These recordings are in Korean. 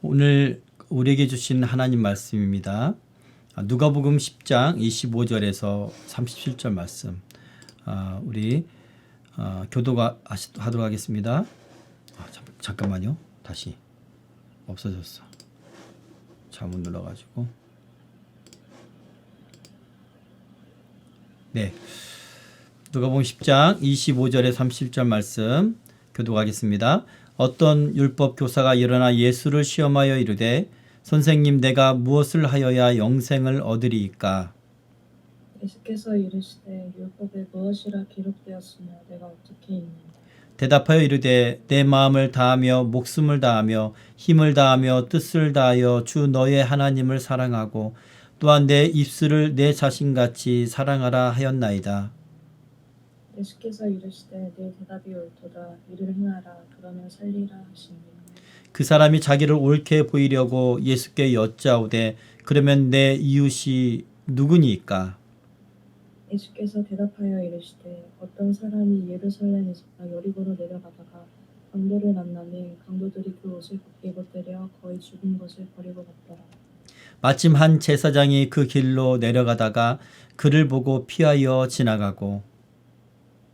오늘 우리에게 주신 하나님 말씀입니다. 누가복음 10장 25절에서 37절 말씀. 우리 교도하도록 하겠습니다. 잠깐만요. 다시 없어졌어. 잘못 눌러가지고. 네. 누가복음 10장 25절에 37절 말씀 교도하겠습니다. 어떤 율법 교사가 일어나 예수를 시험하여 이르되 선생님 내가 무엇을 하여야 영생을 얻으리이까? 예수께서 이르시되 율법에 무엇이라 기록되었으며 내가 어떻게 읽는가? 대답하여 이르되 내 마음을 다하며 목숨을 다하며 힘을 다하며 뜻을 다하여 주 너의 하나님을 사랑하고 또한 내 입술을 내 자신같이 사랑하라 하였나이다. 예수께서 이르시되 내 대답이 옳도다. 이를 행하라. 그러면 살리라 하시니. 그 사람이 자기를 옳게 보이려고 예수께 여짜오되 그러면 내 이웃이 누구니까? 예수께서 대답하여 이르시되 어떤 사람이 예루살렘에서 여리고로 내려가다가 강도를 만나매 강도들이 그 옷을 벗게 벗대려 거의 죽은 것을 버리고 갔더라. 마침 한 제사장이 그 길로 내려가다가 그를 보고 피하여 지나가고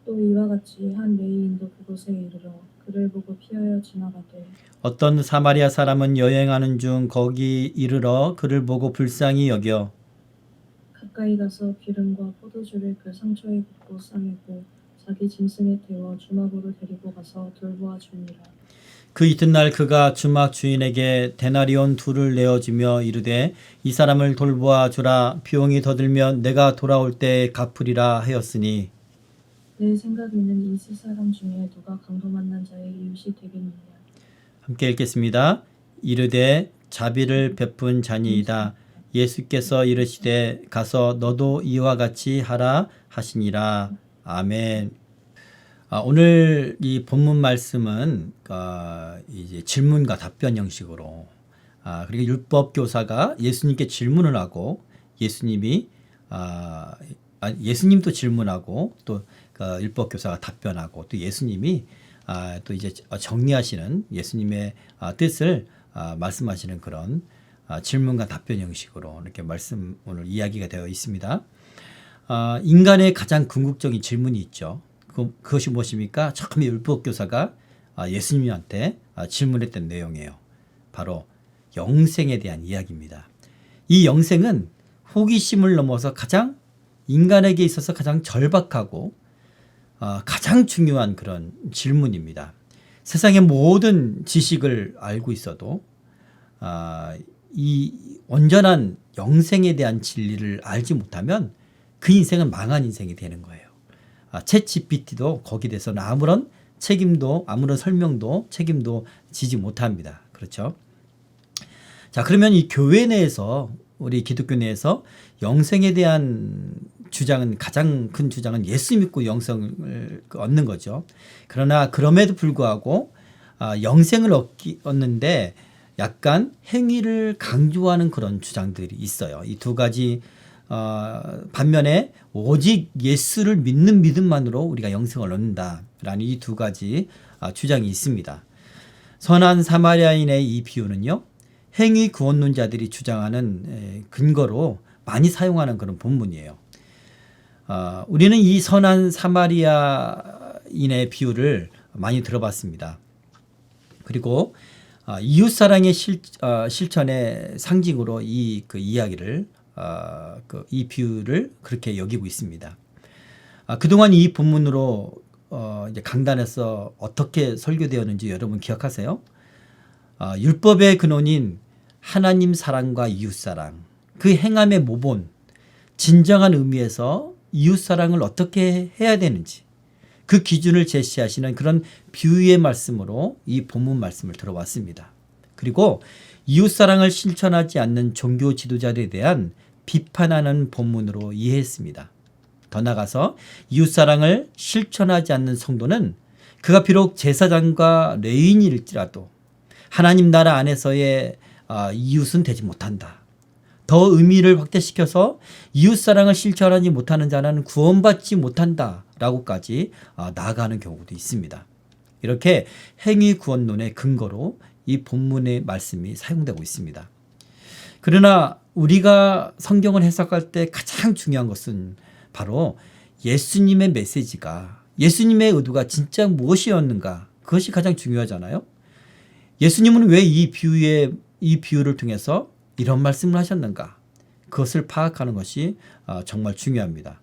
또 이와 같이 한 레위인도 그곳에 이르러 그를 보고 피하여 지나가되 어떤 사마리아 사람은 여행하는 중 거기 이르러 그를 보고 불쌍히 여겨 가까이 가서 기름과 포도주를 그 상처에 붓고 싸매고 자기 짐승에 태워 주막으로 데리고 가서 돌보아 주니라. 그 이튿날 그가 주막 주인에게 데나리온 2를 내어주며 이르되 이 사람을 돌보아 주라. 비용이 더 들면 내가 돌아올 때 갚으리라 하였으니 내 생각에는 이 세 사람 중에 누가 강도 만난 자의 이웃이 되겠느냐. 함께 읽겠습니다. 이르되 자비를 베푼 자니이다. 예수께서 이르시되 가서 너도 이와 같이 하라 하시니라. 아멘. 오늘 이 본문 말씀은 이제 질문과 답변 형식으로 그리고 율법 교사가 예수님께 질문을 하고 예수님이 예수님도 질문하고 또 율법 교사가 답변하고 또 예수님이 또 이제 정리하시는 예수님의 뜻을 말씀하시는 그런 질문과 답변 형식으로 이렇게 말씀 오늘 이야기가 되어 있습니다. 인간의 가장 궁극적인 질문이 있죠. 그것이 무엇입니까? 처음에 율법 교사가 예수님한테 질문했던 내용이에요. 바로 영생에 대한 이야기입니다. 이 영생은 호기심을 넘어서 가장 인간에게 있어서 가장 절박하고 가장 중요한 그런 질문입니다. 세상의 모든 지식을 알고 있어도 이 온전한 영생에 대한 진리를 알지 못하면 그 인생은 망한 인생이 되는 거예요. 챗 GPT도 거기에 대해서는 아무런 책임도 아무런 설명도 책임도 지지 못합니다. 그렇죠? 자, 그러면 이 교회 내에서 우리 기독교 내에서 영생에 대한 주장은 가장 큰 주장은 예수 믿고 영생을 얻는 거죠. 그러나 그럼에도 불구하고 영생을 얻는데 약간 행위를 강조하는 그런 주장들이 있어요. 이 두 가지 반면에 오직 예수를 믿는 믿음만으로 우리가 영생을 얻는다라는 이 두 가지 주장이 있습니다. 선한 사마리아인의 이 비유는요. 행위 구원론자들이 주장하는 근거로 많이 사용하는 그런 본문이에요. 우리는 이 선한 사마리아인의 비유를 많이 들어봤습니다. 그리고 이웃사랑의 실천의 상징으로 그 이야기를 이 비유를 그렇게 여기고 있습니다. 그동안 이 본문으로 이제 강단에서 어떻게 설교되었는지 여러분 기억하세요? 율법의 근원인 하나님 사랑과 이웃 사랑, 그 행함의 모본, 진정한 의미에서 이웃 사랑을 어떻게 해야 되는지 그 기준을 제시하시는 그런 비유의 말씀으로 이 본문 말씀을 들어왔습니다. 그리고 이웃 사랑을 실천하지 않는 종교 지도자들에 대한 비판하는 본문으로 이해했습니다. 더 나아가서 이웃 사랑을 실천하지 않는 성도는 그가 비록 제사장과 레위인일지라도 하나님 나라 안에서의 이웃은 되지 못한다. 더 의미를 확대시켜서 이웃사랑을 실천하지 못하는 자는 구원받지 못한다라고까지 나아가는 경우도 있습니다. 이렇게 행위 구원론의 근거로 이 본문의 말씀이 사용되고 있습니다. 그러나 우리가 성경을 해석할 때 가장 중요한 것은 바로 예수님의 메시지가, 예수님의 의도가 진짜 무엇이었는가, 그것이 가장 중요하잖아요. 예수님은 왜 이 비유를 통해서 이런 말씀을 하셨는가, 그것을 파악하는 것이 정말 중요합니다.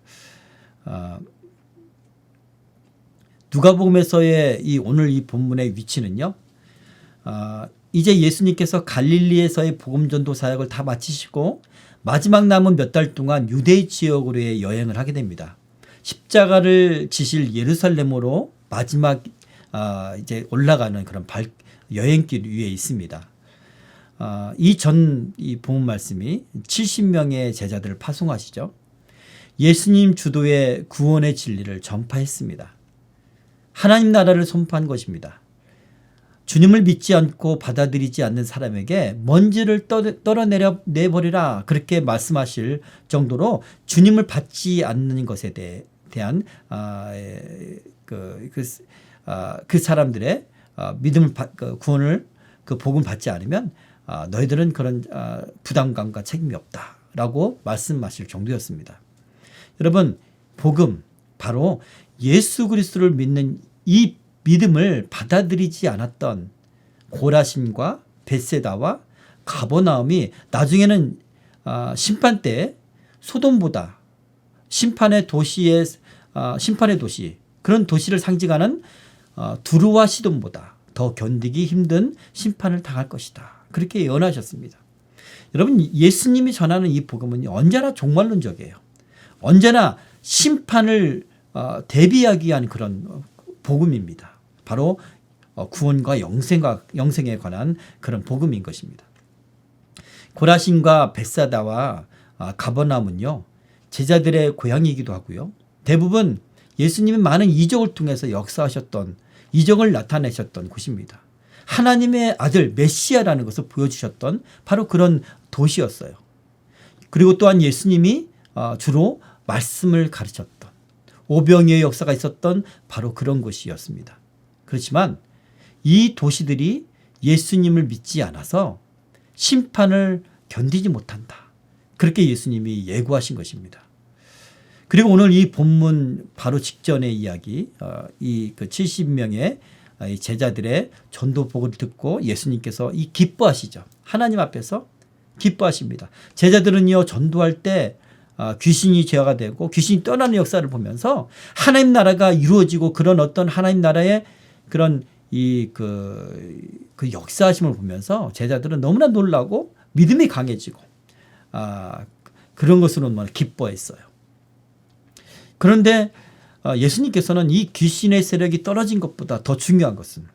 누가복음에서의 오늘 이 본문의 위치는요, 이제 예수님께서 갈릴리에서의 복음전도 사역을 다 마치시고 마지막 남은 몇 달 동안 유대 지역으로의 여행을 하게 됩니다. 십자가를 지실 예루살렘으로 마지막 이제 올라가는 그런 여행길 위에 있습니다. 이 복음 말씀이 70명의 제자들을 파송하시죠. 예수님 주도의 구원의 진리를 전파했습니다. 하나님 나라를 선포한 것입니다. 주님을 믿지 않고 받아들이지 않는 사람에게 먼지를 내버리라, 그렇게 말씀하실 정도로 주님을 받지 않는 것에 대한 그 사람들의 믿음을 구원을 복음 받지 않으면 너희들은 그런 부담감과 책임이 없다라고 말씀하실 정도였습니다. 여러분, 복음, 바로 예수 그리스도를 믿는 이 믿음을 받아들이지 않았던 고라신과 벳세다와 가버나움이 나중에는 심판 때 소돔보다 심판의 도시, 그런 도시를 상징하는 두루와 시돈보다 더 견디기 힘든 심판을 당할 것이다, 그렇게 예언하셨습니다. 여러분, 예수님이 전하는 이 복음은 언제나 종말론적이에요. 언제나 심판을 대비하기 위한 그런 복음입니다. 바로 구원과 영생에 관한 그런 복음인 것입니다. 고라신과 벳사다와 가버나움은요, 제자들의 고향이기도 하고요, 대부분 예수님이 많은 이적을 통해서 역사하셨던, 이적을 나타내셨던 곳입니다. 하나님의 아들 메시아라는 것을 보여주셨던 바로 그런 도시였어요. 그리고 또한 예수님이 주로 말씀을 가르쳤던, 오병이어의 역사가 있었던 바로 그런 곳이었습니다. 그렇지만 이 도시들이 예수님을 믿지 않아서 심판을 견디지 못한다, 그렇게 예수님이 예고하신 것입니다. 그리고 오늘 이 본문 바로 직전의 이야기, 이 70명의 제자들의 전도복을 듣고 예수님께서 기뻐하시죠. 하나님 앞에서 기뻐하십니다. 제자들은요, 전도할 때 귀신이 제어가 되고 귀신이 떠나는 역사를 보면서 하나님 나라가 이루어지고 그런 어떤 하나님 나라의 그런 그 역사하심을 보면서 제자들은 너무나 놀라고 믿음이 강해지고 그런 것으로 너무 기뻐했어요. 그런데 예수님께서는 이 귀신의 세력이 떨어진 것보다 더 중요한 것은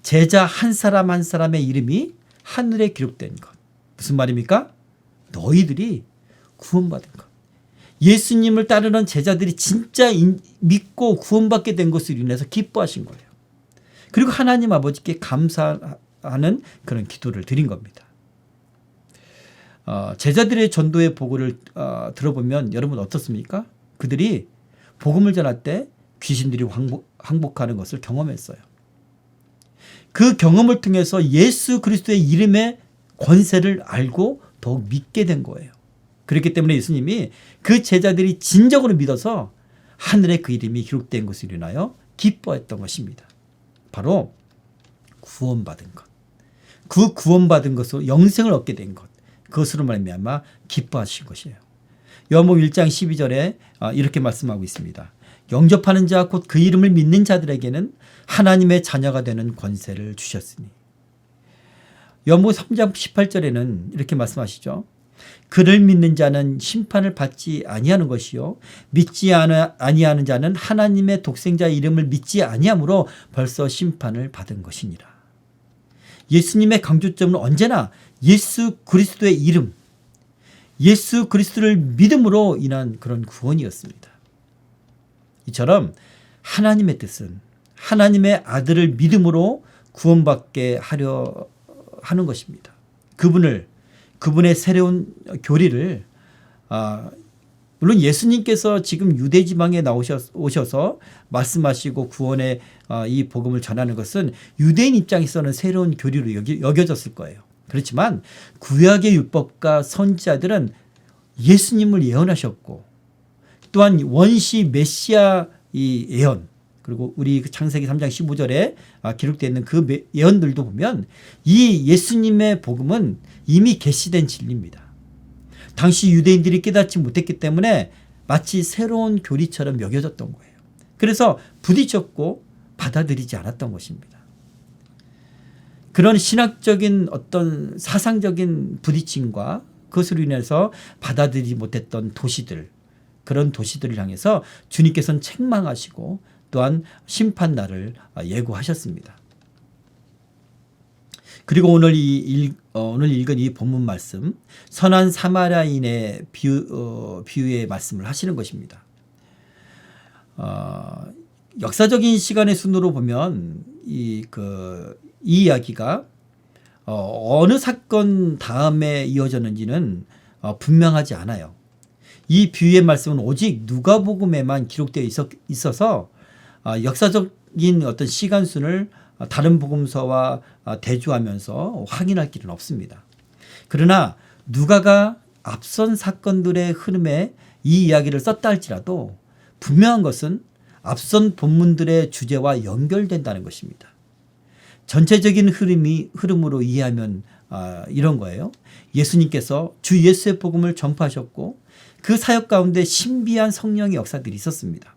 제자 한 사람 한 사람의 이름이 하늘에 기록된 것. 무슨 말입니까? 너희들이 구원받은 것. 예수님을 따르는 제자들이 진짜 믿고 구원받게 된 것으로 인해서 기뻐하신 거예요. 그리고 하나님 아버지께 감사하는 그런 기도를 드린 겁니다. 제자들의 전도의 보고를 들어보면 여러분 어떻습니까? 그들이 복음을 전할 때 귀신들이 항복하는 것을 경험했어요. 그 경험을 통해서 예수 그리스도의 이름의 권세를 알고 더욱 믿게 된 거예요. 그렇기 때문에 예수님이 그 제자들이 진정으로 믿어서 하늘에 그 이름이 기록된 것을 인하여 기뻐했던 것입니다. 바로 구원받은 것. 그 구원받은 것으로 영생을 얻게 된 것. 그것으로 말미암아 기뻐하신 것이에요. 요한복음 1장 12절에 이렇게 말씀하고 있습니다. 영접하는 자 곧 그 이름을 믿는 자들에게는 하나님의 자녀가 되는 권세를 주셨으니. 요한복음 3장 18절에는 이렇게 말씀하시죠. 그를 믿는 자는 심판을 받지 아니하는 것이요 믿지 아니하는 자는 하나님의 독생자의 이름을 믿지 아니하므로 벌써 심판을 받은 것이니라. 예수님의 강조점은 언제나 예수 그리스도의 이름, 예수 그리스도를 믿음으로 인한 그런 구원이었습니다. 이처럼 하나님의 뜻은 하나님의 아들을 믿음으로 구원받게 하려 하는 것입니다. 그분의 새로운 교리를 물론 예수님께서 지금 유대 지방에 오셔서 말씀하시고 구원의 이 복음을 전하는 것은 유대인 입장에서는 새로운 교리로 여겨졌을 거예요. 그렇지만 구약의 율법가 선지자들은 예수님을 예언하셨고 또한 원시 메시아 이 예언 그리고 우리 창세기 3장 15절에 기록되어 있는 그 예언들도 보면 이 예수님의 복음은 이미 계시된 진리입니다. 당시 유대인들이 깨닫지 못했기 때문에 마치 새로운 교리처럼 여겨졌던 거예요. 그래서 부딪혔고 받아들이지 않았던 것입니다. 그런 신학적인 어떤 사상적인 부딪힘과 그것으로 인해서 받아들이지 못했던 도시들, 그런 도시들을 향해서 주님께서는 책망하시고 또한 심판날을 예고하셨습니다. 그리고 오늘 읽은 이 본문 말씀, 선한 사마리아인의 비유의 말씀을 하시는 것입니다. 역사적인 시간의 순으로 보면 이 이야기가 어느 사건 다음에 이어졌는지는 분명하지 않아요. 이 비유의 말씀은 오직 누가복음에만 기록되어 있어서 역사적인 어떤 시간순을 다른 복음서와 대조하면서 확인할 길은 없습니다. 그러나 누가가 앞선 사건들의 흐름에 이 이야기를 썼다 할지라도 분명한 것은 앞선 본문들의 주제와 연결된다는 것입니다. 전체적인 흐름으로 이해하면 이런 거예요. 예수님께서 주 예수의 복음을 전파하셨고 그 사역 가운데 신비한 성령의 역사들이 있었습니다.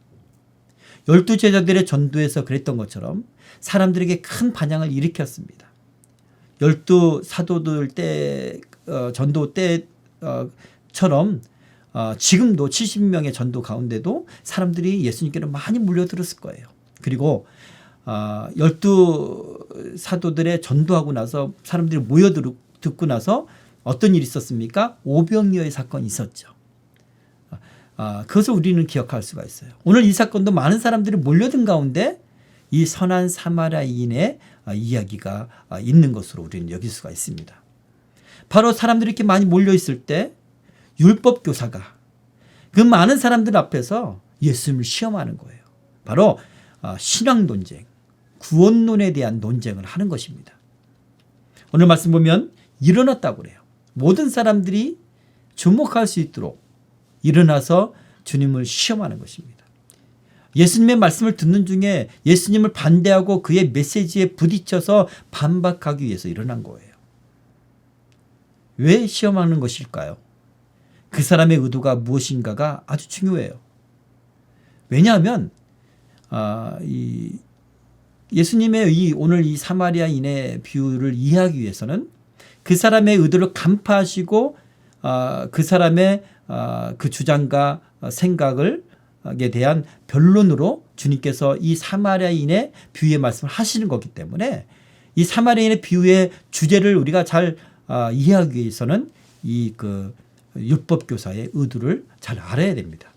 12 제자들의 전도에서 그랬던 것처럼 사람들에게 큰 반향을 일으켰습니다. 12 사도들 때 전도 때처럼 지금도 70명의 전도 가운데도 사람들이 예수님께로 많이 몰려들었을 거예요. 그리고 12 사도들의 전도하고 나서 사람들이 모여듣고 나서 어떤 일이 있었습니까? 오병이어의 사건이 있었죠. 그것을 우리는 기억할 수가 있어요. 오늘 이 사건도 많은 사람들이 몰려든 가운데 이 선한 사마리아인의 이야기가 있는 것으로 우리는 여길 수가 있습니다. 바로 사람들이 이렇게 많이 몰려있을 때 율법 교사가 그 많은 사람들 앞에서 예수님을 시험하는 거예요. 바로 신앙 논쟁, 구원론에 대한 논쟁을 하는 것입니다. 오늘 말씀 보면 일어났다고 그래요. 모든 사람들이 주목할 수 있도록 일어나서 주님을 시험하는 것입니다. 예수님의 말씀을 듣는 중에 예수님을 반대하고 그의 메시지에 부딪혀서 반박하기 위해서 일어난 거예요. 왜 시험하는 것일까요? 그 사람의 의도가 무엇인가가 아주 중요해요. 왜냐하면 예수님의 오늘 이 사마리아인의 비유를 이해하기 위해서는 그 사람의 의도를 간파하시고 그 사람의 그 주장과 생각에 대한 변론으로 주님께서 이 사마리아인의 비유의 말씀을 하시는 거기 때문에 이 사마리아인의 비유의 주제를 우리가 잘 이해하기 위해서는 이 율법 교사의 의도를 잘 알아야 됩니다.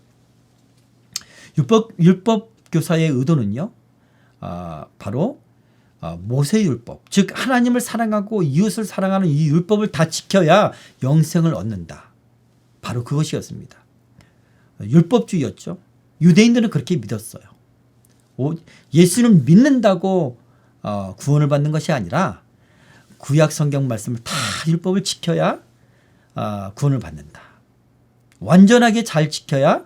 율법 교사의 의도는요, 바로 모세율법, 즉 하나님을 사랑하고 이웃을 사랑하는 이 율법을 다 지켜야 영생을 얻는다. 바로 그것이었습니다. 율법주의였죠. 유대인들은 그렇게 믿었어요. 예수를 믿는다고 구원을 받는 것이 아니라 구약 성경 말씀을 다 율법을 지켜야 구원을 받는다. 완전하게 잘 지켜야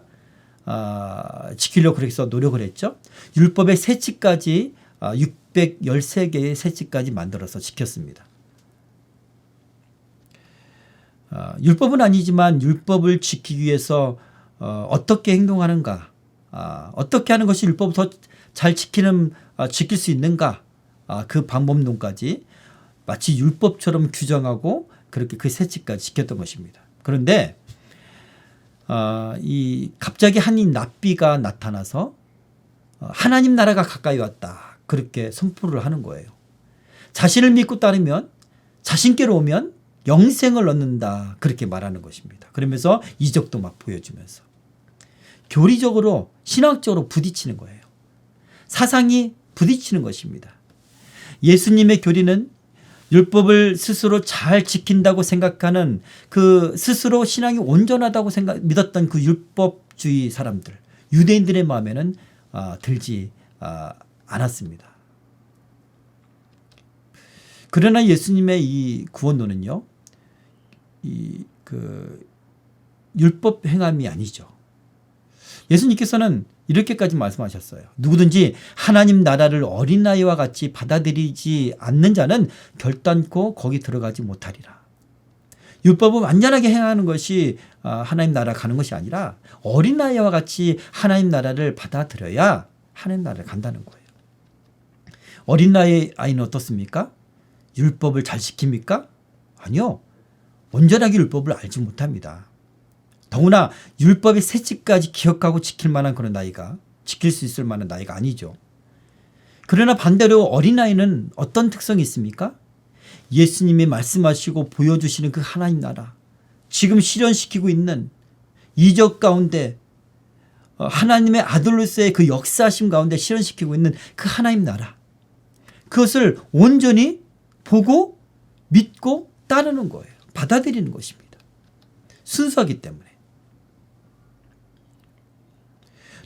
지키려고 그래서 노력을 했죠. 율법의 세칙까지 613개의 세칙까지 만들어서 지켰습니다. 율법은 아니지만 율법을 지키기 위해서 어떻게 행동하는가, 어떻게 하는 것이 율법을 더 잘 지킬 수 있는가, 그 방법론까지 마치 율법처럼 규정하고 그렇게 그 세칙까지 지켰던 것입니다. 그런데 갑자기 한 이 랍비가 나타나서 하나님 나라가 가까이 왔다, 그렇게 선포를 하는 거예요. 자신을 믿고 따르면, 자신께로 오면 영생을 얻는다, 그렇게 말하는 것입니다. 그러면서 이적도 막 보여주면서 교리적으로 신학적으로 부딪히는 거예요. 사상이 부딪히는 것입니다. 예수님의 교리는 율법을 스스로 잘 지킨다고 생각하는 그 스스로 신앙이 온전하다고 믿었던 그 율법주의 사람들, 유대인들의 마음에는 들지 않았습니다. 그러나 예수님의 이 구원론은요, 율법 행함이 아니죠. 예수님께서는 이렇게까지 말씀하셨어요. 누구든지 하나님 나라를 어린아이와 같이 받아들이지 않는 자는 결단코 거기 들어가지 못하리라. 율법을 완전하게 행하는 것이 하나님 나라 가는 것이 아니라 어린아이와 같이 하나님 나라를 받아들여야 하나님 나라를 간다는 거예요. 어린아이는 어떻습니까? 율법을 잘 지킵니까? 아니요. 온전하게 율법을 알지 못합니다. 더구나 율법의 새치까지 기억하고 지킬 만한 그런 나이가, 지킬 수 있을 만한 나이가 아니죠. 그러나 반대로 어린아이는 어떤 특성이 있습니까? 예수님이 말씀하시고 보여주시는 그 하나님 나라, 지금 실현시키고 있는 이적 가운데 하나님의 아들로서의 그 역사심 가운데 실현시키고 있는 그 하나님 나라, 그것을 온전히 보고 믿고 따르는 거예요. 받아들이는 것입니다. 순수하기 때문에.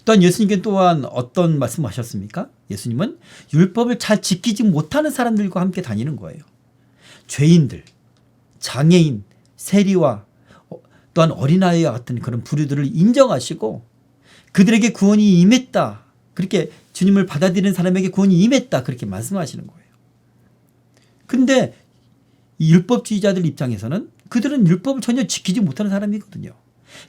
또한 예수님께 또한 어떤 말씀하셨습니까? 예수님은 율법을 잘 지키지 못하는 사람들과 함께 다니는 거예요. 죄인들, 장애인, 세리와 또한 어린아이와 같은 그런 부류들을 인정하시고 그들에게 구원이 임했다. 그렇게 주님을 받아들이는 사람에게 구원이 임했다. 그렇게 말씀하시는 거예요. 근데 이 율법주의자들 입장에서는 그들은 율법을 전혀 지키지 못하는 사람이거든요.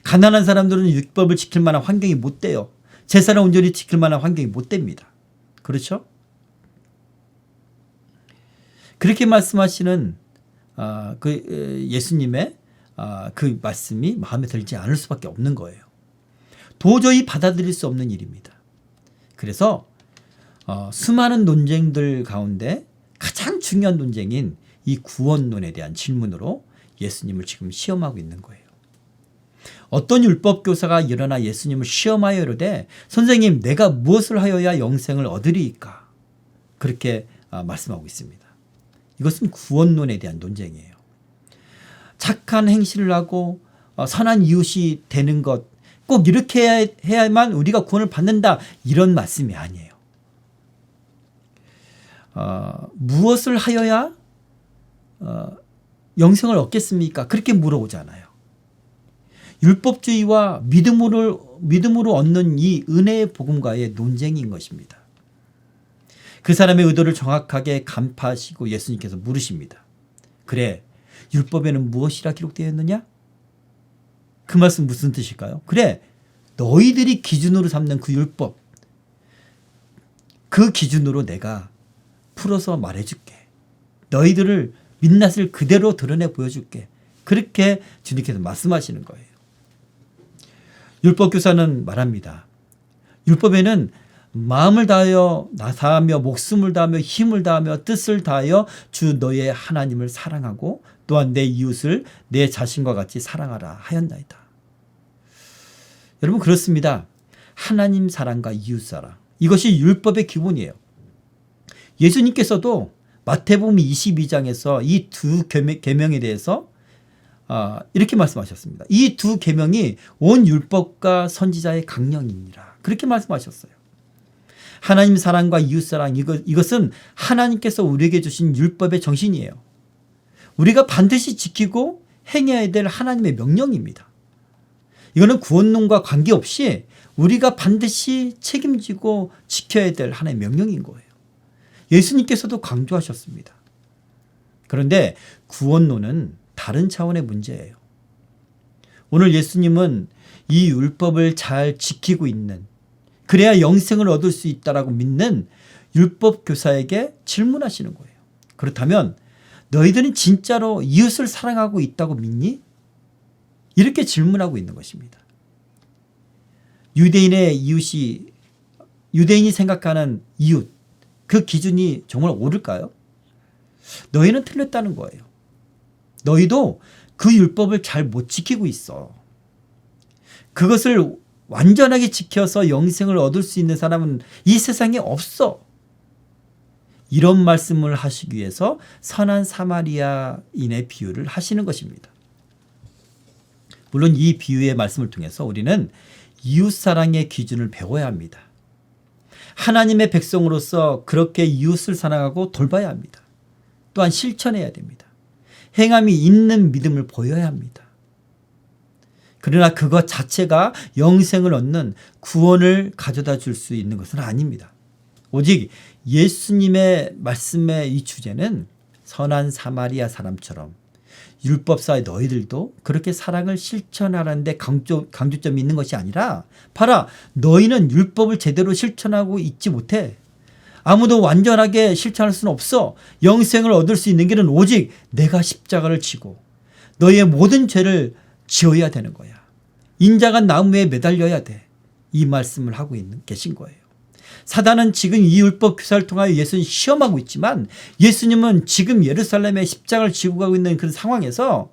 가난한 사람들은 율법을 지킬 만한 환경이 못 돼요. 제사를 온전히 지킬 만한 환경이 못 됩니다. 그렇죠? 그렇게 말씀하시는 예수님의 그 말씀이 마음에 들지 않을 수밖에 없는 거예요. 도저히 받아들일 수 없는 일입니다. 그래서 수많은 논쟁들 가운데 가장 중요한 논쟁인 이 구원론에 대한 질문으로 예수님을 지금 시험하고 있는 거예요. 어떤 율법 교사가 일어나 예수님을 시험하여 이르되 선생님 내가 무엇을 하여야 영생을 얻으리이까? 그렇게 말씀하고 있습니다. 이것은 구원론에 대한 논쟁이에요. 착한 행실을 하고 선한 이웃이 되는 것, 꼭 이렇게 해야만 우리가 구원을 받는다, 이런 말씀이 아니에요. 무엇을 하여야 영생을 얻겠습니까? 그렇게 물어보잖아요. 율법주의와 믿음으로 얻는 이 은혜의 복음과의 논쟁인 것입니다. 그 사람의 의도를 정확하게 간파하시고 예수님께서 물으십니다. 그래, 율법에는 무엇이라 기록되어 있느냐? 그 말씀 무슨 뜻일까요? 그래, 너희들이 기준으로 삼는 그 율법, 그 기준으로 내가 풀어서 말해줄게. 너희들을 민낯을 그대로 드러내 보여줄게. 그렇게 주님께서 말씀하시는 거예요. 율법교사는 말합니다. 율법에는 마음을 다하여 목숨을 다하며 힘을 다하며 뜻을 다하여 주 너의 하나님을 사랑하고 또한 내 이웃을 내 자신과 같이 사랑하라 하였나이다. 여러분 그렇습니다. 하나님 사랑과 이웃 사랑, 이것이 율법의 기본이에요. 예수님께서도 마태복음 22장에서 이 두 계명에 대해서 이렇게 말씀하셨습니다. 이 두 계명이 온 율법과 선지자의 강령이니라. 그렇게 말씀하셨어요. 하나님 사랑과 이웃 사랑, 이것은 하나님께서 우리에게 주신 율법의 정신이에요. 우리가 반드시 지키고 행해야 될 하나님의 명령입니다. 이거는 구원론과 관계없이 우리가 반드시 책임지고 지켜야 될 하나님의 명령인 거예요. 예수님께서도 강조하셨습니다. 그런데 구원론은 다른 차원의 문제예요. 오늘 예수님은 이 율법을 잘 지키고 있는, 그래야 영생을 얻을 수 있다라고 믿는 율법 교사에게 질문하시는 거예요. 그렇다면 너희들은 진짜로 이웃을 사랑하고 있다고 믿니? 이렇게 질문하고 있는 것입니다. 유대인이 생각하는 이웃, 그 기준이 정말 옳을까요? 너희는 틀렸다는 거예요. 너희도 그 율법을 잘 못 지키고 있어. 그것을 완전하게 지켜서 영생을 얻을 수 있는 사람은 이 세상에 없어. 이런 말씀을 하시기 위해서 선한 사마리아인의 비유를 하시는 것입니다. 물론 이 비유의 말씀을 통해서 우리는 이웃사랑의 기준을 배워야 합니다. 하나님의 백성으로서 그렇게 이웃을 사랑하고 돌봐야 합니다. 또한 실천해야 됩니다. 행함이 있는 믿음을 보여야 합니다. 그러나 그것 자체가 영생을 얻는 구원을 가져다 줄 수 있는 것은 아닙니다. 오직 예수님의 말씀의 이 주제는 선한 사마리아 사람처럼 율법사의 너희들도 그렇게 사랑을 실천하는데 강조점이 있는 것이 아니라 봐라, 너희는 율법을 제대로 실천하고 있지 못해. 아무도 완전하게 실천할 수는 없어. 영생을 얻을 수 있는 길은 오직 내가 십자가를 지고 너희의 모든 죄를 지어야 되는 거야. 인자가 나무에 매달려야 돼. 이 말씀을 하고 계신 거예요. 사단은 지금 이 율법 교사를 통하여 예수님 시험하고 있지만 예수님은 지금 예루살렘에 십자가를 지고 가고 있는 그런 상황에서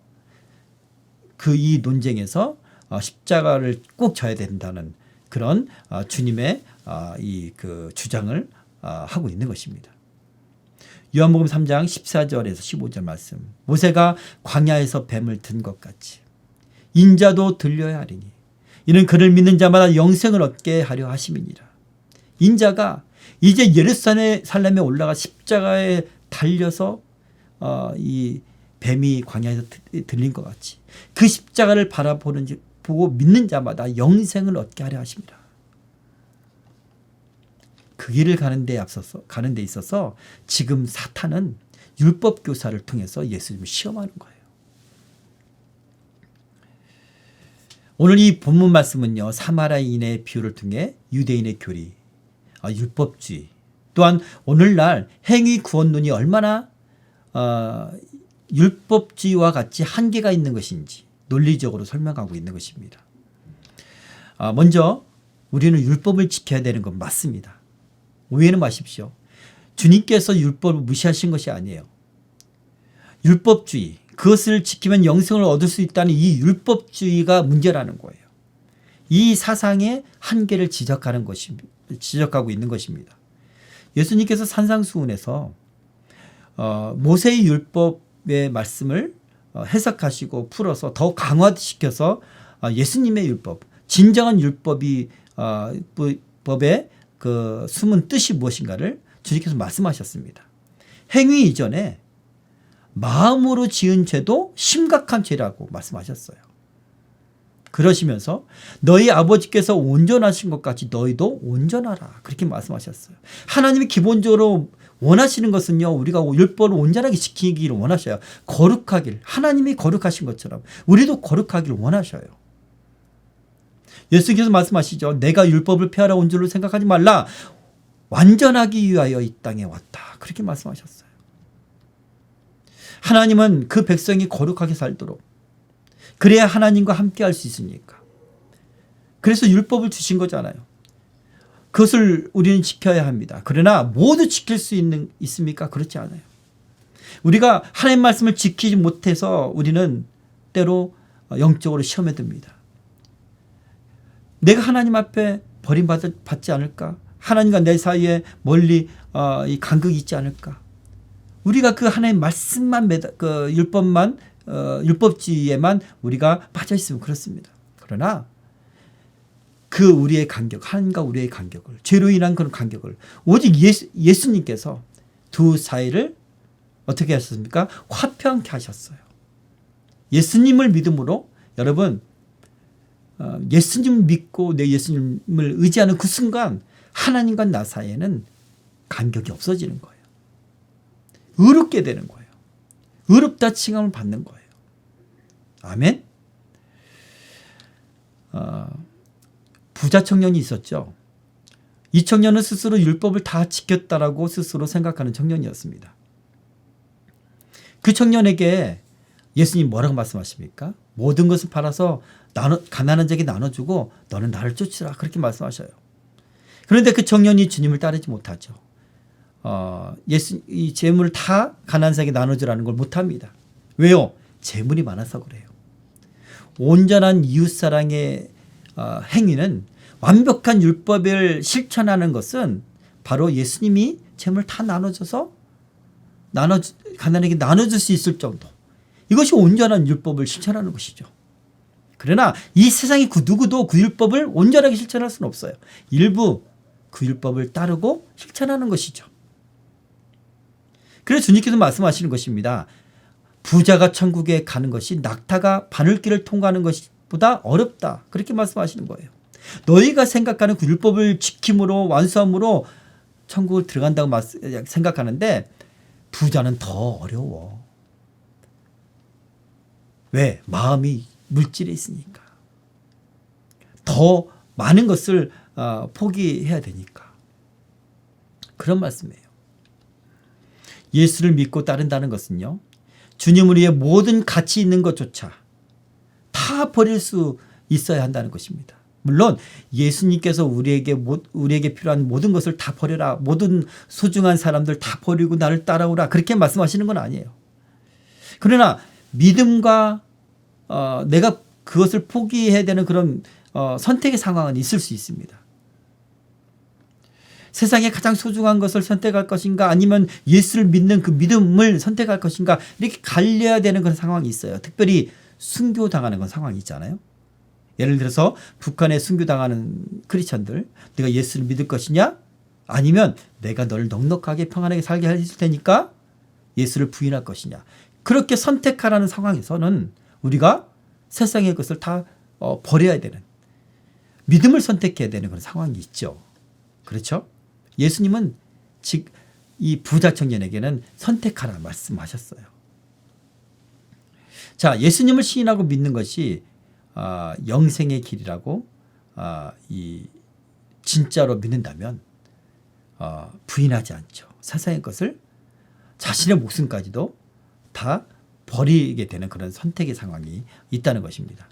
이 논쟁에서 십자가를 꼭 져야 된다는 그런 주님의 이 주장을 하고 있는 것입니다. 요한복음 3장 14절에서 15절 말씀. 모세가 광야에서 뱀을 든 것 같이 인자도 들려야 하리니 이는 그를 믿는 자마다 영생을 얻게 하려 하심이니라. 인자가 이제 예루살렘에 올라가 십자가에 달려서 이 뱀이 광야에서 들린 것 같이 그 십자가를 보고 믿는 자마다 영생을 얻게 하려 하십니다. 그 길을 가는 데 있어서 지금 사탄은 율법 교사를 통해서 예수님을 시험하는 거예요. 오늘 이 본문 말씀은요, 사마리아인의 비유를 통해 유대인의 교리, 율법주의, 또한 오늘날 행위 구원론이 얼마나 율법주의와 같이 한계가 있는 것인지 논리적으로 설명하고 있는 것입니다. 먼저 우리는 율법을 지켜야 되는 건 맞습니다. 오해는 마십시오. 주님께서 율법을 무시하신 것이 아니에요. 율법주의, 그것을 지키면 영생을 얻을 수 있다는 이 율법주의가 문제라는 거예요. 이 사상의 한계를 지적하고 있는 것입니다. 예수님께서 산상수훈에서 모세의 율법의 말씀을 해석하시고 풀어서 더 강화시켜서 예수님의 율법, 진정한 율법의 그 숨은 뜻이 무엇인가를 주님께서 말씀하셨습니다. 행위 이전에 마음으로 지은 죄도 심각한 죄라고 말씀하셨어요. 그러시면서 너희 아버지께서 온전하신 것 같이 너희도 온전하라, 그렇게 말씀하셨어요. 하나님이 기본적으로 원하시는 것은요, 우리가 율법을 온전하게 지키기를 원하셔요. 거룩하길, 하나님이 거룩하신 것처럼 우리도 거룩하기를 원하셔요. 예수께서 말씀하시죠. 내가 율법을 폐하러 온 줄로 생각하지 말라. 완전하기 위하여 이 땅에 왔다, 그렇게 말씀하셨어요. 하나님은 그 백성이 거룩하게 살도록, 그래야 하나님과 함께 할 수 있으니까. 그래서 율법을 주신 거잖아요. 그것을 우리는 지켜야 합니다. 그러나 모두 지킬 수 있습니까? 그렇지 않아요. 우리가 하나님 말씀을 지키지 못해서 우리는 때로 영적으로 시험에 듭니다. 내가 하나님 앞에 버림받지 않을까? 하나님과 내 사이에 멀리 이 간극이 있지 않을까? 우리가 그 하나님 말씀만 율법주의에만 우리가 빠져 있으면 그렇습니다. 그러나 그 우리의 간격, 하나님과 우리의 간격을, 죄로 인한 그런 간격을 오직 예수님께서 두 사이를 어떻게 하셨습니까? 화평케 하셨어요. 예수님을 믿음으로 여러분, 예수님을 믿고 내 예수님을 의지하는 그 순간 하나님과 나 사이에는 간격이 없어지는 거예요. 의롭게 되는 거예요. 의롭다 칭함을 받는 거예요. 아멘. 부자 청년이 있었죠. 이 청년은 스스로 율법을 다 지켰다라고 스스로 생각하는 청년이었습니다. 그 청년에게 예수님 뭐라고 말씀하십니까? 모든 것을 팔아서 가난한 자에게 나눠주고 너는 나를 쫓으라, 그렇게 말씀하셔요. 그런데 그 청년이 주님을 따르지 못하죠. 이 재물을 다 가난한 자에게 나눠주라는 걸 못합니다. 왜요? 재물이 많아서 그래요. 온전한 이웃사랑의 행위는, 완벽한 율법을 실천하는 것은 바로 예수님이 재물을 다 나눠줘서 가난에게 나눠줄 수 있을 정도. 이것이 온전한 율법을 실천하는 것이죠. 그러나 이 세상의 그 누구도 그 율법을 온전하게 실천할 수는 없어요. 일부 그 율법을 따르고 실천하는 것이죠. 그래서 주님께서 말씀하시는 것입니다. 부자가 천국에 가는 것이 낙타가 바늘길을 통과하는 것보다 어렵다. 그렇게 말씀하시는 거예요. 너희가 생각하는 그 율법을 지킴으로 완수함으로 천국을 들어간다고 생각하는데 부자는 더 어려워. 왜? 마음이 물질에 있으니까. 더 많은 것을 포기해야 되니까. 그런 말씀이에요. 예수를 믿고 따른다는 것은요. 주님을 위해 모든 가치 있는 것조차 다 버릴 수 있어야 한다는 것입니다. 물론 예수님께서 우리에게 필요한 모든 것을 다 버려라. 모든 소중한 사람들 다 버리고 나를 따라오라. 그렇게 말씀하시는 건 아니에요. 그러나 믿음과 내가 그것을 포기해야 되는 그런 선택의 상황은 있을 수 있습니다. 세상에 가장 소중한 것을 선택할 것인가 아니면 예수를 믿는 그 믿음을 선택할 것인가 이렇게 갈려야 되는 그런 상황이 있어요. 특별히 순교당하는 그런 상황이 있잖아요. 예를 들어서 북한에 순교당하는 크리스천들, 내가 예수를 믿을 것이냐 아니면 내가 너를 넉넉하게 평안하게 살게 해줄 테니까 예수를 부인할 것이냐. 그렇게 선택하라는 상황에서는 우리가 세상의 것을 다 버려야 되는, 믿음을 선택해야 되는 그런 상황이 있죠. 그렇죠? 예수님은 즉 이 부자 청년에게는 선택하라 말씀하셨어요. 자, 예수님을 시인하고 믿는 것이 영생의 길이라고 이 진짜로 믿는다면 부인하지 않죠. 세상의 것을 자신의 목숨까지도 다 버리게 되는 그런 선택의 상황이 있다는 것입니다.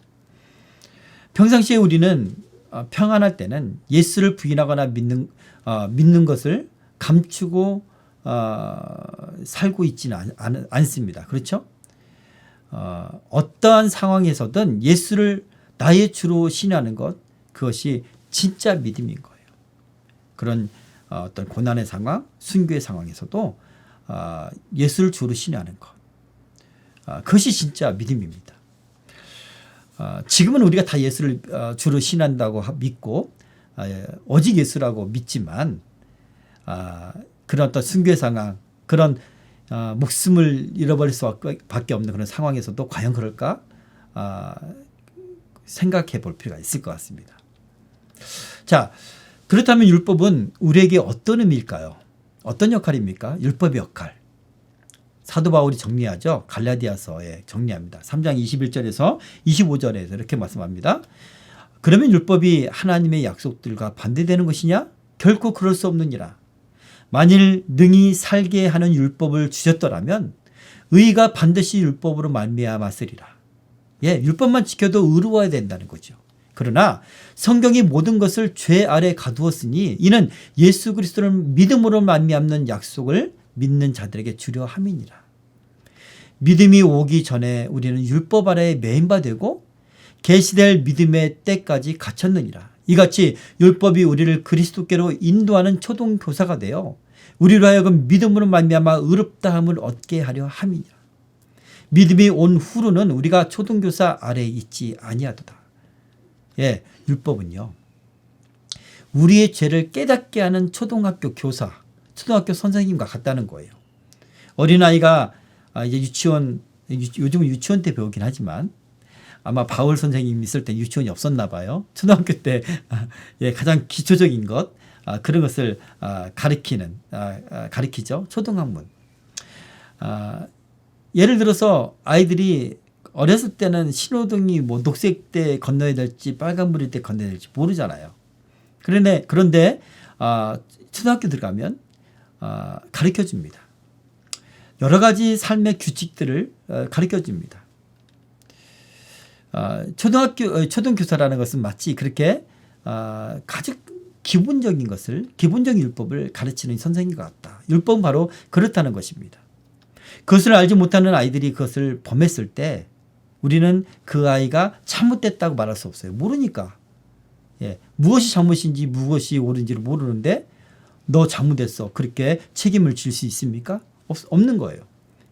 평상시에 우리는 평안할 때는 예수를 부인하거나 믿는 것을 감추고 살고 있지는 않습니다. 그렇죠? 어떠한 상황에서든 예수를 나의 주로 신뢰하는 것, 그것이 진짜 믿음인 거예요. 그런 어떤 고난의 상황, 순교의 상황에서도 예수를 주로 신뢰하는 것, 그것이 진짜 믿음입니다. 지금은 우리가 다 예수를 주로 신한다고 믿고 오직 예수라고 믿지만 그런 어떤 순교의 상황, 그런 목숨을 잃어버릴 수밖에 없는 그런 상황에서도 과연 그럴까 생각해 볼 필요가 있을 것 같습니다. 자, 그렇다면 율법은 우리에게 어떤 의미일까요? 어떤 역할입니까? 율법의 역할. 사도 바울이 정리하죠. 갈라디아서에 정리합니다. 3장 21절에서 25절에서 이렇게 말씀합니다. 그러면 율법이 하나님의 약속들과 반대되는 것이냐? 결코 그럴 수 없느니라. 만일 능히 살게 하는 율법을 주셨더라면 의가 반드시 율법으로 말미암았으리라. 예, 율법만 지켜도 의로워야 된다는 거죠. 그러나 성경이 모든 것을 죄 아래 가두었으니 이는 예수 그리스도를 믿음으로 말미암는 약속을 믿는 자들에게 주려 함이니라. 믿음이 오기 전에 우리는 율법 아래에 매인 바 되고 계시될 믿음의 때까지 갇혔느니라. 이같이 율법이 우리를 그리스도께로 인도하는 초동교사가 되어 우리로 하여금 믿음으로 말미암아 의롭다함을 얻게 하려 함이니라. 믿음이 온 후로는 우리가 초동교사 아래에 있지 아니하도다. 예, 율법은요, 우리의 죄를 깨닫게 하는 초등학교 교사, 초등학교 선생님과 같다는 거예요. 어린아이가 이제 요즘은 유치원 때 배우긴 하지만 아마 바울 선생님이 있을 때 유치원이 없었나 봐요. 초등학교 때 가장 기초적인 것, 그런 것을 가르치죠. 초등학문. 예를 들어서 아이들이 어렸을 때는 신호등이 뭐 녹색 때 건너야 될지 빨간불일 때 건너야 될지 모르잖아요. 그런데 초등학교 들어가면 가르쳐 줍니다. 여러 가지 삶의 규칙들을 가르쳐 줍니다. 초등교사라는 것은 마치 그렇게 가장 기본적인 것을, 기본적인 율법을 가르치는 선생님과 같다. 율법은 바로 그렇다는 것입니다. 그것을 알지 못하는 아이들이 그것을 범했을 때 우리는 그 아이가 잘못됐다고 말할 수 없어요. 모르니까. 예, 무엇이 잘못인지 무엇이 옳은지를 모르는데 너 잘못했어. 그렇게 책임을 질 수 있습니까? 없는 거예요.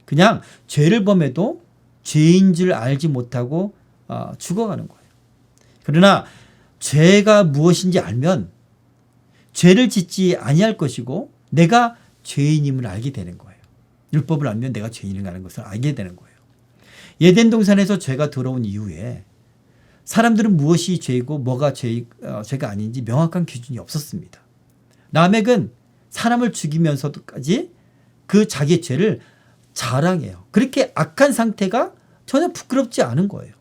그냥 죄를 범해도 죄인 줄 알지 못하고 죽어가는 거예요. 그러나 죄가 무엇인지 알면 죄를 짓지 아니할 것이고 내가 죄인임을 알게 되는 거예요. 율법을 알면 내가 죄인이라는 것을 알게 되는 거예요. 에덴 동산에서 죄가 들어온 이후에 사람들은 무엇이 죄이고 뭐가 죄가 아닌지 명확한 기준이 없었습니다. 라멕은 사람을 죽이면서도까지 그 자기의 죄를 자랑해요. 그렇게 악한 상태가 전혀 부끄럽지 않은 거예요.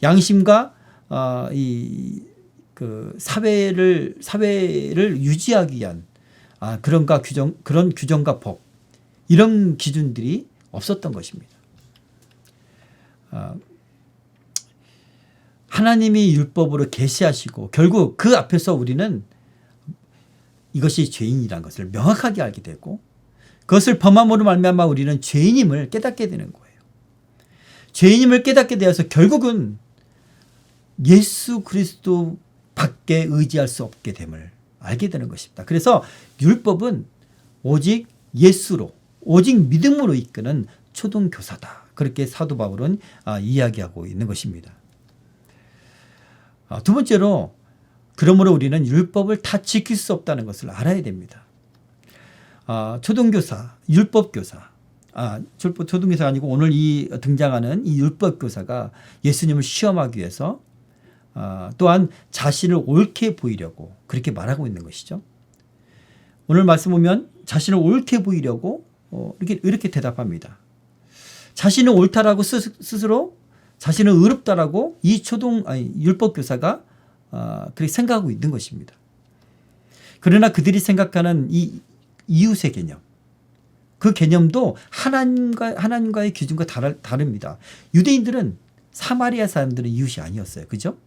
양심과 그 사회를 유지하기 위한 그런 규정과 법, 이런 기준들이 없었던 것입니다. 하나님이 율법으로 계시하시고 결국 그 앞에서 우리는 이것이 죄인이라는 것을 명확하게 알게 되고 그것을 범함으로 말미암아 우리는 죄인임을 깨닫게 되는 거예요. 죄인임을 깨닫게 되어서 결국은 예수 그리스도 밖에 의지할 수 없게 됨을 알게 되는 것입니다. 그래서 율법은 오직 예수로, 오직 믿음으로 이끄는 초등교사다. 그렇게 사도 바울은 이야기하고 있는 것입니다. 두 번째로, 그러므로 우리는 율법을 다 지킬 수 없다는 것을 알아야 됩니다. 초등교사, 율법교사, 초등교사가 아니고 오늘 등장하는 이 율법교사가 예수님을 시험하기 위해서 또한 자신을 옳게 보이려고 그렇게 말하고 있는 것이죠. 오늘 말씀 보면 자신을 옳게 보이려고 이렇게 대답합니다. 자신은 옳다라고 스스로 자신은 의롭다라고 이 율법교사가 그렇게 생각하고 있는 것입니다. 그러나 그들이 생각하는 이 이웃의 개념, 그 개념도 하나님과의 기준과 다릅니다. 유대인들은 사마리아 사람들은 이웃이 아니었어요. 그죠?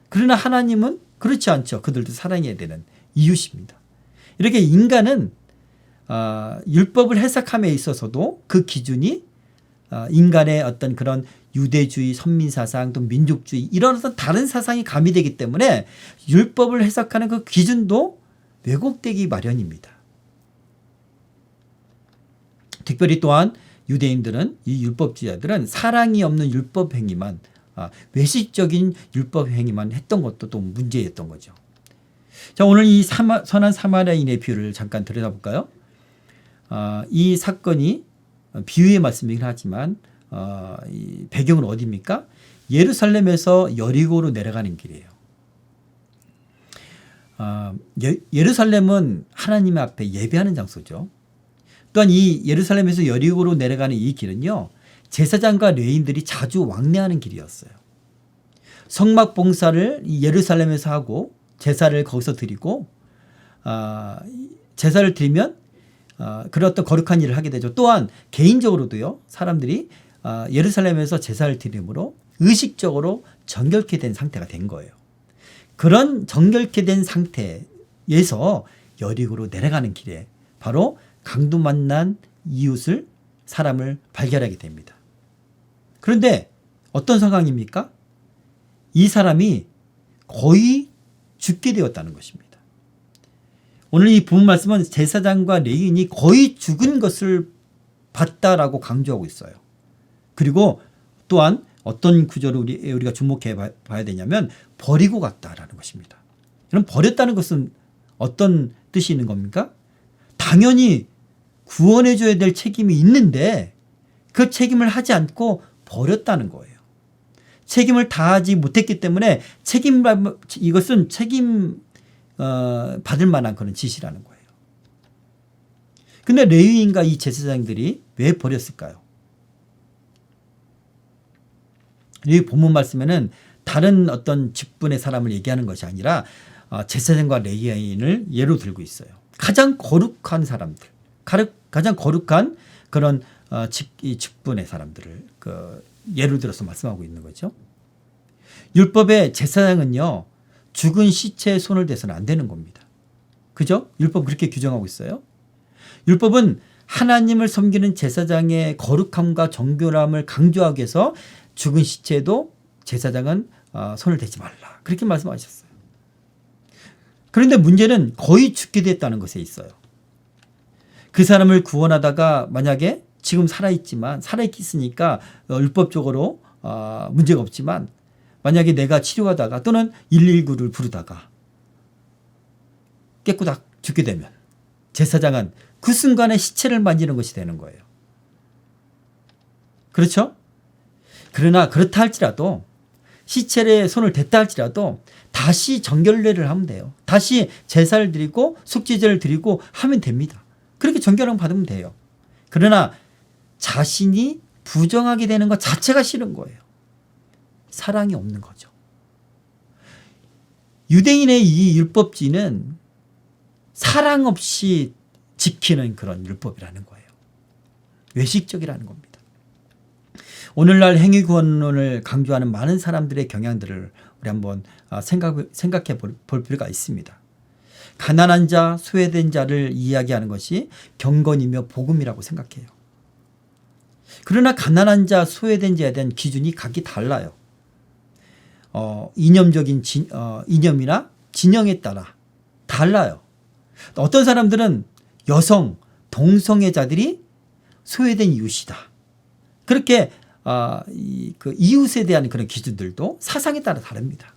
그러나 하나님은 그렇지 않죠. 그들도 사랑해야 되는 이웃입니다. 이렇게 인간은 율법을 해석함에 있어서도 그 기준이 인간의 어떤 그런 유대주의, 선민사상, 또 민족주의 이런 어떤 다른 사상이 가미되기 때문에 율법을 해석하는 그 기준도 왜곡되기 마련입니다. 특별히 또한 유대인들은, 이 율법주의자들은 사랑이 없는 율법 행위만, 외식적인 율법 행위만 했던 것도 또 문제였던 거죠. 자, 오늘 이 선한 사마리아인의 비유를 잠깐 들여다볼까요? 이 사건이 비유의 말씀이긴 하지만 이 배경은 어디입니까? 예루살렘에서 여리고로 내려가는 길이에요. 예루살렘은 하나님 앞에 예배하는 장소죠. 또한 이 예루살렘에서 여리고로 내려가는 이 길은요, 제사장과 레위인들이 자주 왕래하는 길이었어요. 성막 봉사를 예루살렘에서 하고 제사를 거기서 드리고 제사를 드리면 그런 어떤 거룩한 일을 하게 되죠. 또한 개인적으로도요, 사람들이 예루살렘에서 제사를 드림으로 의식적으로 정결케 된 상태가 된 거예요. 그런 정결케 된 상태에서 여리고로 내려가는 길에 바로 강도 만난 사람을 발견하게 됩니다. 그런데 어떤 상황입니까? 이 사람이 거의 죽게 되었다는 것입니다. 오늘 이 본문 말씀은 제사장과 레위인이 거의 죽은 것을 봤다라고 강조하고 있어요. 그리고 또한 어떤 구절을 우리가 주목해 봐야 되냐면 버리고 갔다라는 것입니다. 그럼 버렸다는 것은 어떤 뜻이 있는 겁니까? 당연히 구원해 줘야 될 책임이 있는데 그 책임을 하지 않고 버렸다는 거예요. 책임을 다하지 못했기 때문에 이것은 책임 받을 만한 그런 짓이라는 거예요. 근데 레위인과 이 제사장들이 왜 버렸을까요? 이 본문 말씀에는 다른 어떤 직분의 사람을 얘기하는 것이 아니라 제사장과 레위인을 예로 들고 있어요. 가장 거룩한 사람들, 가장 거룩한 그런 직분의 사람들을 예를 들어서 말씀하고 있는 거죠. 율법의 제사장은요, 죽은 시체에 손을 대서는 안 되는 겁니다. 그죠? 율법 그렇게 규정하고 있어요. 율법은 하나님을 섬기는 제사장의 거룩함과 정결함을 강조하기 위해서 죽은 시체에도 제사장은 손을 대지 말라. 그렇게 말씀하셨어요. 그런데 문제는 거의 죽게 됐다는 것에 있어요. 그 사람을 구원하다가 만약에 지금 살아있으니까 율법적으로 문제가 없지만 만약에 내가 치료하다가 또는 119를 부르다가 깨꾸닥 죽게 되면 제사장은 그 순간에 시체를 만지는 것이 되는 거예요. 그렇죠? 그러나 그렇다 할지라도 시체에 손을 댔다 할지라도 다시 정결례를 하면 돼요. 다시 제사를 드리고 속죄제를 드리고 하면 됩니다. 그렇게 정결함 받으면 돼요. 그러나 자신이 부정하게 되는 것 자체가 싫은 거예요. 사랑이 없는 거죠. 유대인의 이 율법주의는 사랑 없이 지키는 그런 율법이라는 거예요. 외식적이라는 겁니다. 오늘날 행위구원론을 강조하는 많은 사람들의 경향들을 우리 한번 생각해 볼 필요가 있습니다. 가난한 자, 소외된 자를 이야기하는 것이 경건이며 복음이라고 생각해요. 그러나 가난한 자, 소외된 자에 대한 기준이 각기 달라요. 이념적인 이념이나 진영에 따라 달라요. 어떤 사람들은 여성, 동성애자들이 소외된 이웃이다. 그렇게 그 이웃에 대한 그런 기준들도 사상에 따라 다릅니다.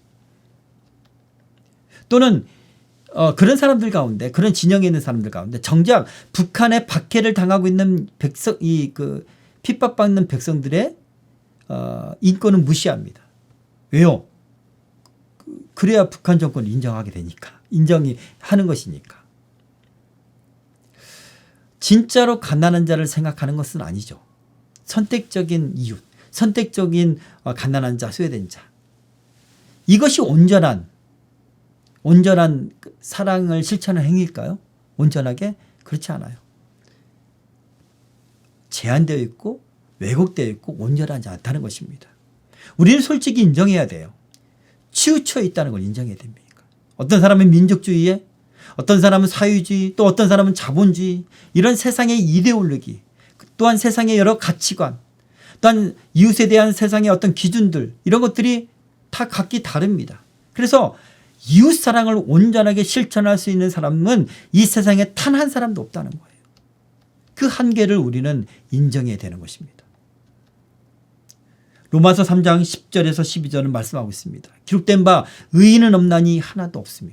또는 그런 사람들 가운데, 그런 진영에 있는 사람들 가운데 정작 북한의 박해를 당하고 있는 핍박받는 백성들의 인권은 무시합니다. 왜요? 그래야 북한 정권을 인정하게 되니까, 인정이 하는 것이니까. 진짜로 가난한 자를 생각하는 것은 아니죠. 선택적인 이웃, 선택적인 가난한 자, 소외된 자. 이것이 온전한 사랑을 실천하는 행위일까요? 온전하게? 그렇지 않아요. 제한되어 있고 왜곡되어 있고 온전하지 않다는 것입니다. 우리는 솔직히 인정해야 돼요. 치우쳐 있다는 걸 인정해야 됩니다. 어떤 사람은 민족주의에, 어떤 사람은 사회주의, 또 어떤 사람은 자본주의, 이런 세상의 이데올로기, 또한 세상의 여러 가치관, 또한 이웃에 대한 세상의 어떤 기준들, 이런 것들이 다 각기 다릅니다. 그래서 이웃 사랑을 온전하게 실천할 수 있는 사람은 이 세상에 단 한 사람도 없다는 거예요. 그 한계를 우리는 인정해야 되는 것입니다. 로마서 3장 10절에서 12절은 말씀하고 있습니다. 기록된 바 의인은 없나니 하나도 없으며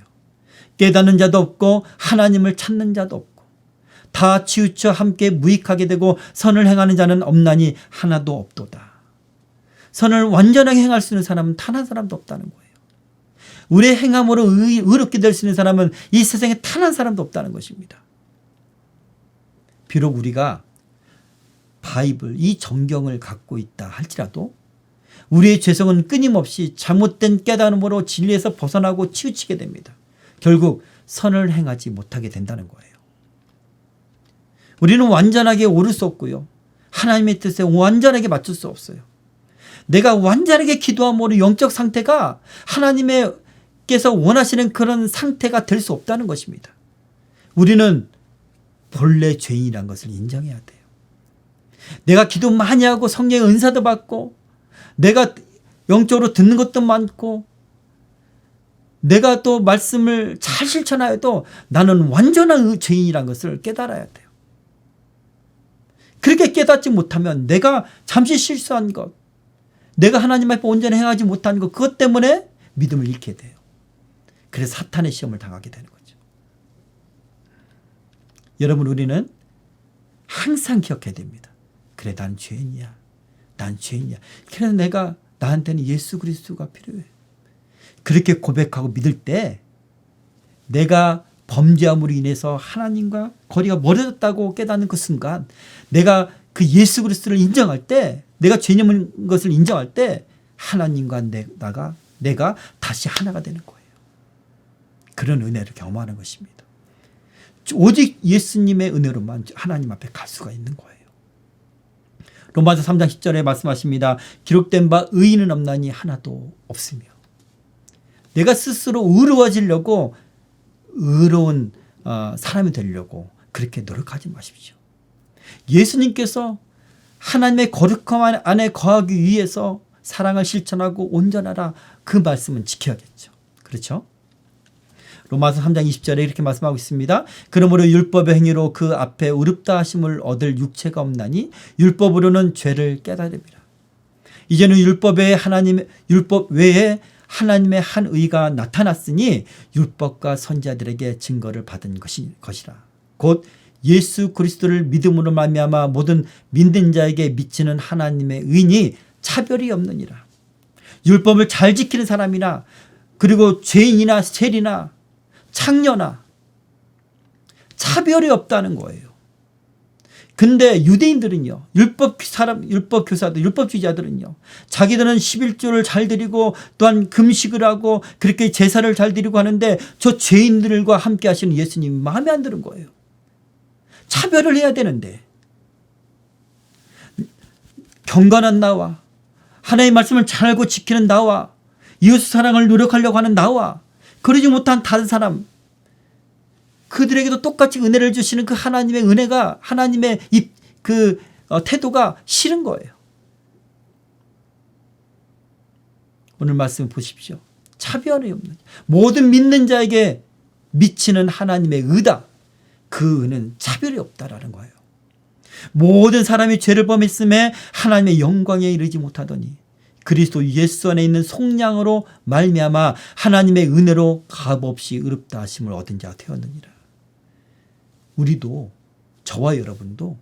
깨닫는 자도 없고 하나님을 찾는 자도 없고 다 치우쳐 함께 무익하게 되고 선을 행하는 자는 없나니 하나도 없도다. 선을 완전하게 행할 수 있는 사람은 단 한 사람도 없다는 거예요. 우리의 행함으로 의롭게 될 수 있는 사람은 이 세상에 단 한 사람도 없다는 것입니다. 비록 우리가 바이블, 이 정경을 갖고 있다 할지라도 우리의 죄성은 끊임없이 잘못된 깨달음으로 진리에서 벗어나고 치우치게 됩니다. 결국 선을 행하지 못하게 된다는 거예요. 우리는 완전하게 오를 수 없고요. 하나님의 뜻에 완전하게 맞출 수 없어요. 내가 완전하게 기도함으로 영적 상태가 하나님께서 원하시는 그런 상태가 될 수 없다는 것입니다. 우리는 본래 죄인이라는 것을 인정해야 돼요. 내가 기도 많이 하고 성령의 은사도 받고 내가 영적으로 듣는 것도 많고 내가 또 말씀을 잘 실천하여도 나는 완전한 죄인이라는 것을 깨달아야 돼요. 그렇게 깨닫지 못하면 내가 잠시 실수한 것, 내가 하나님 앞에 온전히 행하지 못한 것, 그것 때문에 믿음을 잃게 돼요. 그래서 사탄의 시험을 당하게 되는 거죠. 여러분, 우리는 항상 기억해야 됩니다. 그래, 난 죄인이야. 난 죄인이야. 그래서 나한테는 예수 그리스도가 필요해. 그렇게 고백하고 믿을 때 내가 범죄함으로 인해서 하나님과 거리가 멀어졌다고 깨닫는 그 순간 내가 그 예수 그리스도를 인정할 때, 내가 죄인인 것을 인정할 때 하나님과 내가 다시 하나가 되는 거예요. 그런 은혜를 경험하는 것입니다. 오직 예수님의 은혜로만 하나님 앞에 갈 수가 있는 거예요. 로마서 3장 10절에 말씀하십니다. 기록된 바 의인은 없나니 하나도 없으며. 내가 스스로 의로워지려고, 의로운 사람이 되려고 그렇게 노력하지 마십시오. 예수님께서 하나님의 거룩함 안에 거하기 위해서 사랑을 실천하고 온전하라, 그 말씀은 지켜야겠죠. 그렇죠? 로마서 3장 20절에 이렇게 말씀하고 있습니다. 그러므로 율법의 행위로 그 앞에 의롭다 하심을 얻을 육체가 없나니 율법으로는 죄를 깨달음이라. 이제는 율법 외에 하나님의 한 의가 나타났으니 율법과 선지자들에게 증거를 받은 것이라. 곧 예수 그리스도를 믿음으로 말미암아 모든 믿는 자에게 미치는 하나님의 의인이 차별이 없느니라. 율법을 잘 지키는 사람이나 그리고 죄인이나 세리나 창녀나 차별이 없다는 거예요. 근데 유대인들은요, 율법 교사들, 율법주의자들은요, 자기들은 11조를 잘 드리고 또한 금식을 하고 그렇게 제사를 잘 드리고 하는데 저 죄인들과 함께 하시는 예수님이 마음에 안 드는 거예요. 차별을 해야 되는데 경건한 나와 하나님의 말씀을 잘 알고 지키는 나와 이웃 사랑을 노력하려고 하는 나와 그러지 못한 다른 사람, 그들에게도 똑같이 은혜를 주시는 그 하나님의 은혜가, 하나님의 태도가 싫은 거예요. 오늘 말씀 보십시오. 차별이 없는 모든 믿는 자에게 미치는 하나님의 의다. 그 의는 차별이 없다라는 거예요. 모든 사람이 죄를 범했음에 하나님의 영광에 이르지 못하더니 그리스도 예수 안에 있는 속량으로 말미암아 하나님의 은혜로 값없이 의롭다 하심을 얻은 자가 되었느니라. 우리도, 저와 여러분도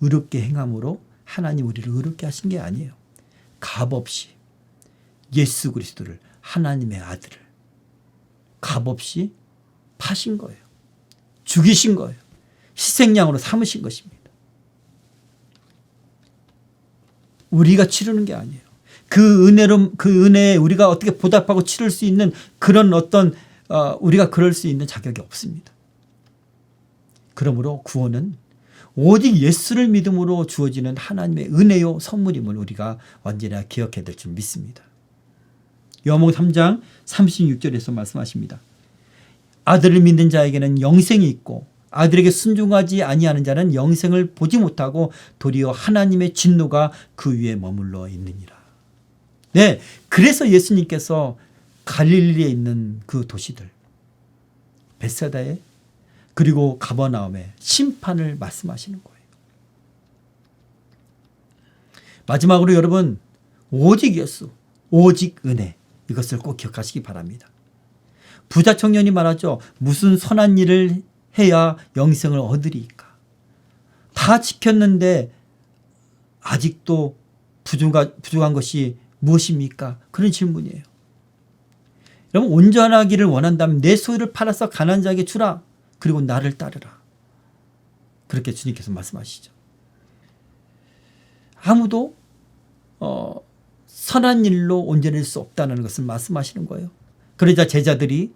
의롭게 행함으로 하나님 우리를 의롭게 하신 게 아니에요. 값없이 예수 그리스도를, 하나님의 아들을 값없이 파신 거예요. 죽이신 거예요. 희생양으로 삼으신 것입니다. 우리가 치르는 게 아니에요. 그 은혜에 우리가 어떻게 보답하고 치를 수 있는 그런 우리가 그럴 수 있는 자격이 없습니다. 그러므로 구원은 오직 예수를 믿음으로 주어지는 하나님의 은혜요 선물임을 우리가 언제나 기억해야 될 줄 믿습니다. 요한복음 3장 36절에서 말씀하십니다. 아들을 믿는 자에게는 영생이 있고 아들에게 순종하지 아니하는 자는 영생을 보지 못하고 도리어 하나님의 진노가 그 위에 머물러 있느니라. 네, 그래서 예수님께서 갈릴리에 있는 그 도시들 벳사다에 그리고 가버나움에 심판을 말씀하시는 거예요. 마지막으로 여러분, 오직 예수, 오직 은혜, 이것을 꼭 기억하시기 바랍니다. 부자 청년이 말하죠. 무슨 선한 일을 해야 영생을 얻으리이까. 다 지켰는데 아직도 부족한 것이 무엇입니까? 그런 질문이에요. 여러분, 온전하기를 원한다면 내 소유를 팔아서 가난한 자에게 주라. 그리고 나를 따르라. 그렇게 주님께서 말씀하시죠. 아무도 선한 일로 온전할 수 없다는 것을 말씀하시는 거예요. 그러자 제자들이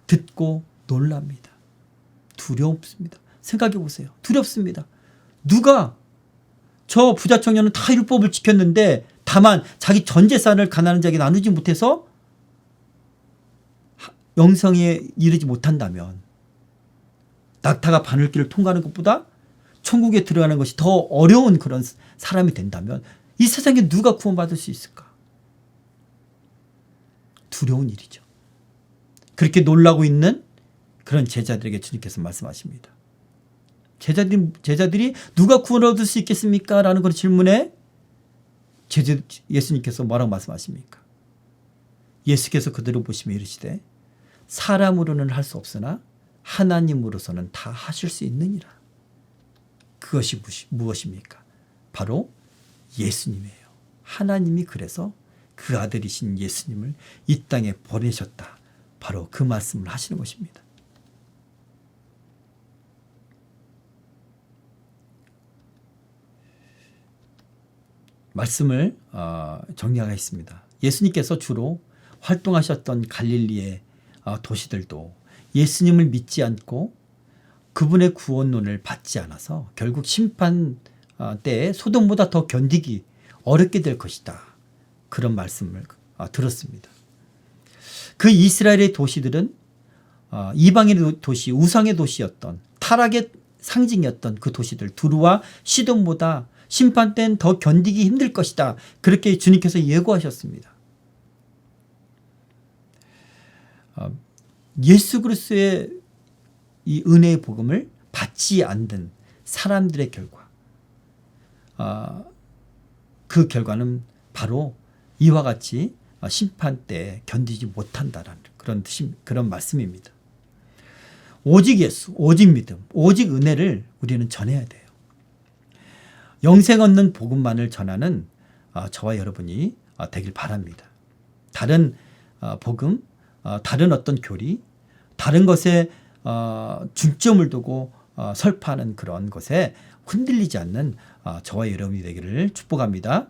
듣고 놀랍니다. 두렵습니다. 생각해 보세요. 두렵습니다. 누가 저 부자 청년은 다 율법을 지켰는데 다만 자기 전 재산을 가난한 자에게 나누지 못해서 영생에 이르지 못한다면 낙타가 바늘길을 통과하는 것보다 천국에 들어가는 것이 더 어려운 그런 사람이 된다면 이 세상에 누가 구원받을 수 있을까? 두려운 일이죠. 그렇게 놀라고 있는 그런 제자들에게 주님께서 말씀하십니다. 제자들이 누가 구원을 얻을 수 있겠습니까? 라는 그런 질문에 예수님께서 뭐라고 말씀하십니까? 예수께서 그들을 보시며 이르시되 사람으로는 할 수 없으나 하나님으로서는 다 하실 수 있느니라. 그것이 무엇입니까? 바로 예수님이에요. 하나님이 그래서 그 아들이신 예수님을 이 땅에 보내셨다. 바로 그 말씀을 하시는 것입니다. 말씀을 정리하겠습니다. 예수님께서 주로 활동하셨던 갈릴리의 도시들도 예수님을 믿지 않고 그분의 구원론을 받지 않아서 결국 심판 때에 소돔보다 더 견디기 어렵게 될 것이다. 그런 말씀을 들었습니다. 그 이스라엘의 도시들은 이방인의 도시, 우상의 도시였던 타락의 상징이었던 그 도시들 두루와 시돈보다 심판 때는 더 견디기 힘들 것이다. 그렇게 주님께서 예고하셨습니다. 예수 그리스도의 이 은혜의 복음을 받지 않는 사람들의 결과, 그 결과는 바로 이와 같이 심판 때 견디지 못한다라는 그런 말씀입니다. 오직 예수, 오직 믿음, 오직 은혜를 우리는 전해야 돼요. 영생 얻는 복음만을 전하는 저와 여러분이 되길 바랍니다. 다른 복음, 다른 어떤 교리, 다른 것에 중점을 두고 설파하는 그런 것에 흔들리지 않는 저와 여러분이 되기를 축복합니다.